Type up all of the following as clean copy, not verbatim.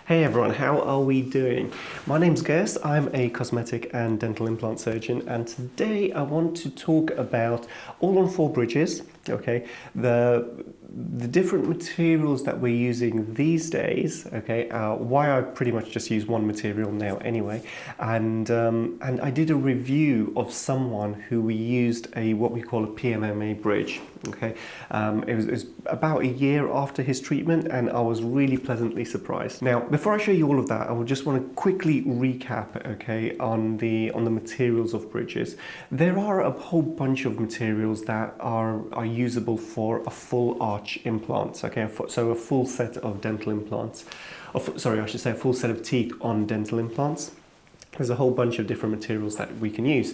Hey everyone, how are we doing? My name's Gus, I'm a cosmetic and dental implant surgeon, and today I want to talk about all-on-4 bridges, okay? The different materials that we're using these days, okay? Why I pretty much just use one material now anyway, and I did a review of someone who we used what we call a PMMA bridge, okay? It was about a year after his treatment, and I was really pleasantly surprised. Now, before I show you all of that, I will just want to quickly recap, okay, on the materials of bridges. There are a whole bunch of materials that are usable for a full arch implant, okay, so a full set of dental implants. Sorry, I should say a full set of teeth on dental implants. There's a whole bunch of different materials that we can use.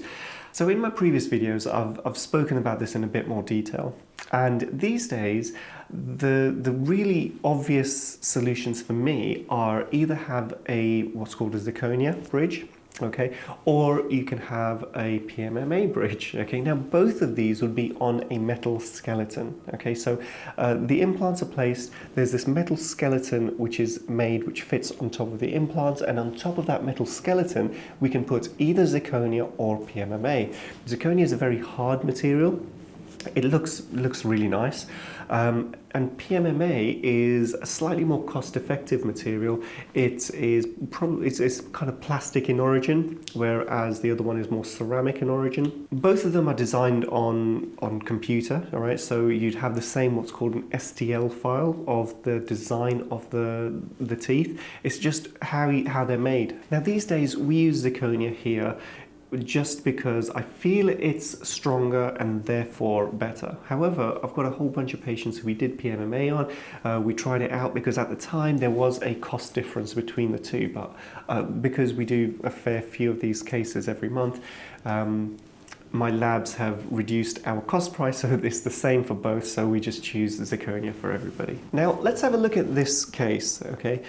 So in my previous videos, I've spoken about this in a bit more detail. And these days, the really obvious solutions for me are either have what's called a zirconia bridge, okay, or you can have a PMMA bridge, okay. Now both of these would be on a metal skeleton, okay. So the implants are placed, there's this metal skeleton which is made, which fits on top of the implants, and on top of that metal skeleton we can put either zirconia or PMMA. Zirconia is a very hard material. It looks really nice, and PMMA is a slightly more cost-effective material. It's kind of plastic in origin, whereas the other one is more ceramic in origin. Both of them are designed on computer, all right. So you'd have the same what's called an STL file of the design of the teeth. It's just how they're made. Now these days we use zirconia here, just because I feel it's stronger and therefore better. However, I've got a whole bunch of patients who we did PMMA on. We tried it out because at the time there was a cost difference between the two, but because we do a fair few of these cases every month, my labs have reduced our cost price so it's the same for both, so we just choose the zirconia for everybody. Now let's have a look at this case, okay?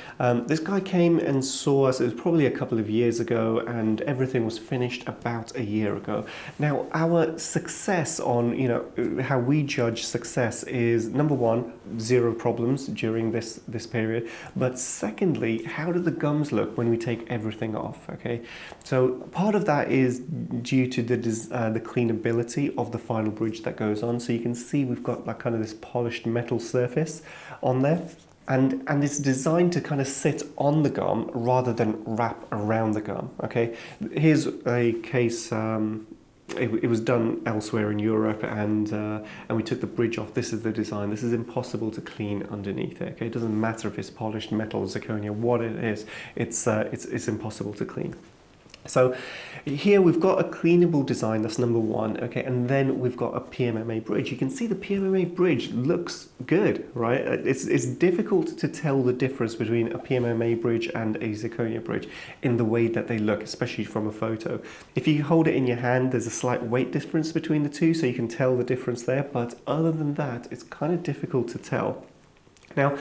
This guy came and saw us, it was probably a couple of years ago, and everything was finished about a year ago. Now our success on, how we judge success is, number one, 0 problems during this period, but secondly, how do the gums look when we take everything off, okay? So part of that is due to the cleanability of the final bridge that goes on. So you can see we've got like kind of this polished metal surface on there, and it's designed to kind of sit on the gum rather than wrap around the gum, okay? Here's a case, it was done elsewhere in Europe, and we took the bridge off. This is the design. This is impossible to clean underneath it, okay? It doesn't matter if it's polished metal, zirconia, what it is, it's impossible to clean. So here we've got a cleanable design, that's number one, okay, and then we've got a PMMA bridge. You can see the PMMA bridge looks good, right? It's difficult to tell the difference between a PMMA bridge and a zirconia bridge in the way that they look, especially from a photo. If you hold it in your hand, there's a slight weight difference between the two, so you can tell the difference there, but other than that, it's kind of difficult to tell. Now,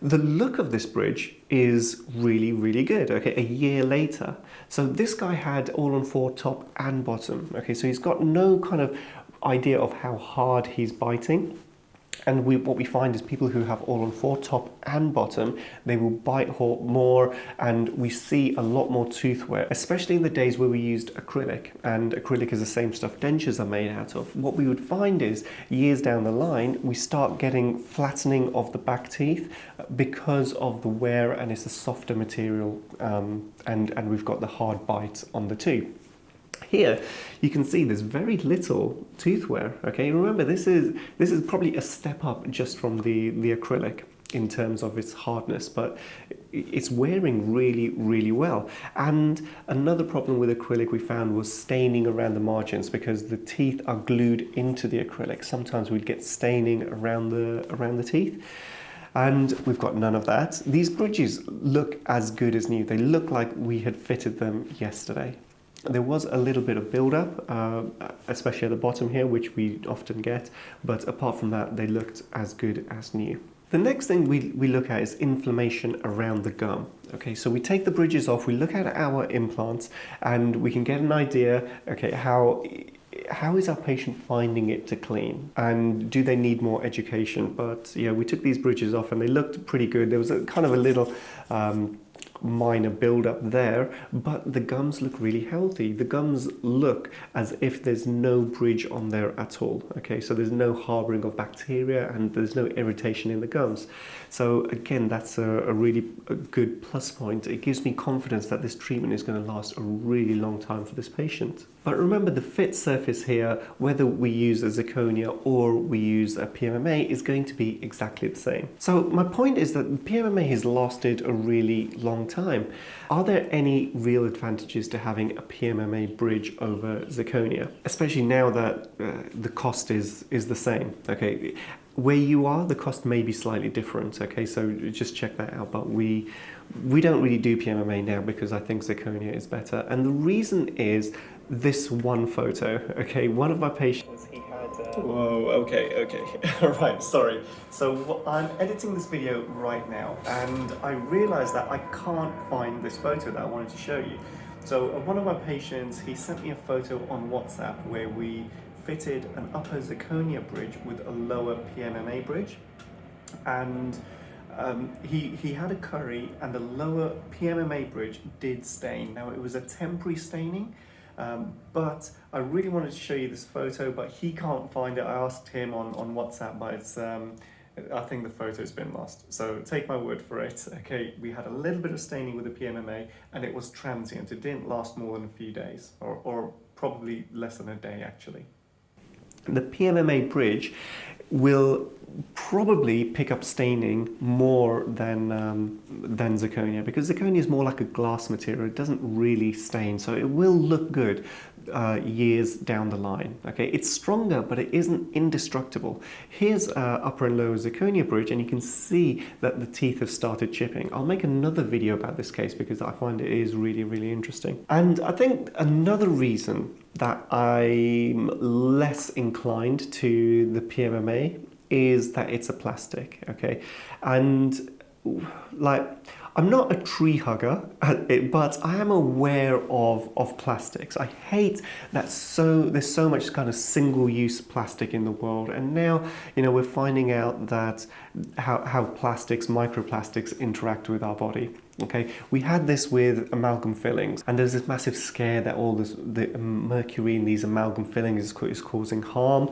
the look of this bridge is really, really good, okay, a year later. So this guy had all-on-4 top and bottom, okay, so he's got no kind of idea of how hard he's biting. And what we find is people who have all-on-4 top and bottom, they will bite more, and we see a lot more tooth wear, especially in the days where we used acrylic, and acrylic is the same stuff dentures are made out of. What we would find is, years down the line, we start getting flattening of the back teeth because of the wear, and it's a softer material, and we've got the hard bite on the tooth. Here you can see there's very little tooth wear, okay? Remember, this is probably a step up just from the acrylic in terms of its hardness, but it's wearing really, really well. And another problem with acrylic we found was staining around the margins, because the teeth are glued into the acrylic. Sometimes we'd get staining around the teeth, and we've got none of that. These bridges look as good as new. They look like we had fitted them yesterday. There was a little bit of build-up, especially at the bottom here, which we often get, but apart from that, they looked as good as new. The next thing we look at is inflammation around the gum. Okay, so we take the bridges off, we look at our implants, and we can get an idea, okay, how is our patient finding it to clean, and do they need more education? But yeah, we took these bridges off and they looked pretty good. There was a kind of a little minor build-up there, but the gums look really healthy. The gums look as if there's no bridge on there at all. Okay, so there's no harboring of bacteria and there's no irritation in the gums. So again, that's a really good plus point. It gives me confidence that this treatment is going to last a really long time for this patient. But remember, the fit surface here, whether we use a zirconia or we use a PMMA, is going to be exactly the same. So my point is that PMMA has lasted a really long time. Are there any real advantages to having a PMMA bridge over zirconia? Especially now that the cost is the same, okay? Where you are, the cost may be slightly different, okay? So just check that out. But we don't really do PMMA now because I think zirconia is better. And the reason is this one photo, okay? One of my patients, he had... Whoa, okay. Right, sorry. So I'm editing this video right now and I realized that I can't find this photo that I wanted to show you. So one of my patients, he sent me a photo on WhatsApp where we fitted an upper zirconia bridge with a lower PMMA bridge, and he had a curry and the lower PMMA bridge did stain. Now it was a temporary staining, but I really wanted to show you this photo, but he can't find it. I asked him on WhatsApp, but it's I think the photo's been lost. So take my word for it. Okay, we had a little bit of staining with the PMMA and it was transient. It didn't last more than a few days, or probably less than a day actually. The PMMA bridge will probably pick up staining more than zirconia, because zirconia is more like a glass material. It doesn't really stain, so it will look good years down the line. Okay, it's stronger, but it isn't indestructible. Here's upper and lower zirconia bridge, and you can see that the teeth have started chipping. I'll make another video about this case because I find it is really interesting. And I think another reason that I'm less inclined to the PMMA is that it's a plastic, okay? And like, I'm not a tree hugger, but I am aware of plastics. I hate that there's so much kind of single-use plastic in the world, and now, you know, we're finding out that how plastics, microplastics interact with our body. Okay, we had this with amalgam fillings, and there's this massive scare that all the mercury in these amalgam fillings is causing harm.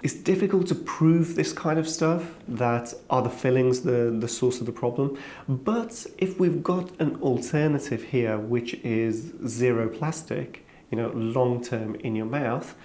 It's difficult to prove this kind of stuff, that are the fillings the source of the problem. But if we've got an alternative here, which is zero plastic, you know, long-term in your mouth,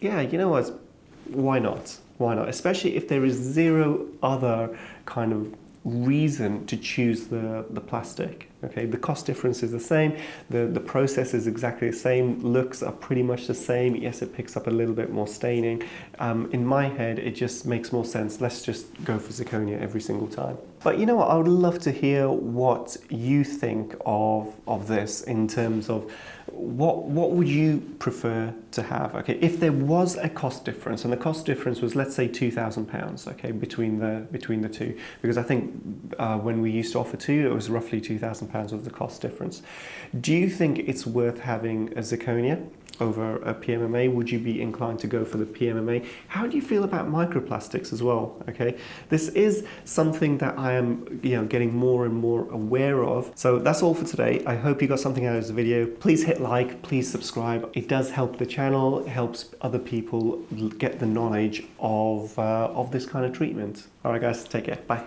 yeah, you know what, why not? Why not? Especially if there is zero other kind of reason to choose the plastic. Okay, the cost difference is the same, the process is exactly the same, looks are pretty much the same. Yes, it picks up a little bit more staining. In my head, it just makes more sense. Let's just go for zirconia every single time. But you know what, I would love to hear what you think of this in terms of what would you prefer to have? Okay, if there was a cost difference, and the cost difference was, let's say, £2,000, okay, between the two, because I think when we used to offer two, it was roughly £2,000 of the cost difference. Do you think it's worth having a zirconia over a PMMA? Would you be inclined to go for the PMMA? How do you feel about microplastics as well? Okay, this is something that I am, you know, getting more and more aware of. So that's all for today. I hope you got something out of this video. Please hit like, please subscribe. It does help the channel. It helps other people get the knowledge of this kind of treatment. All right, guys, take care. Bye.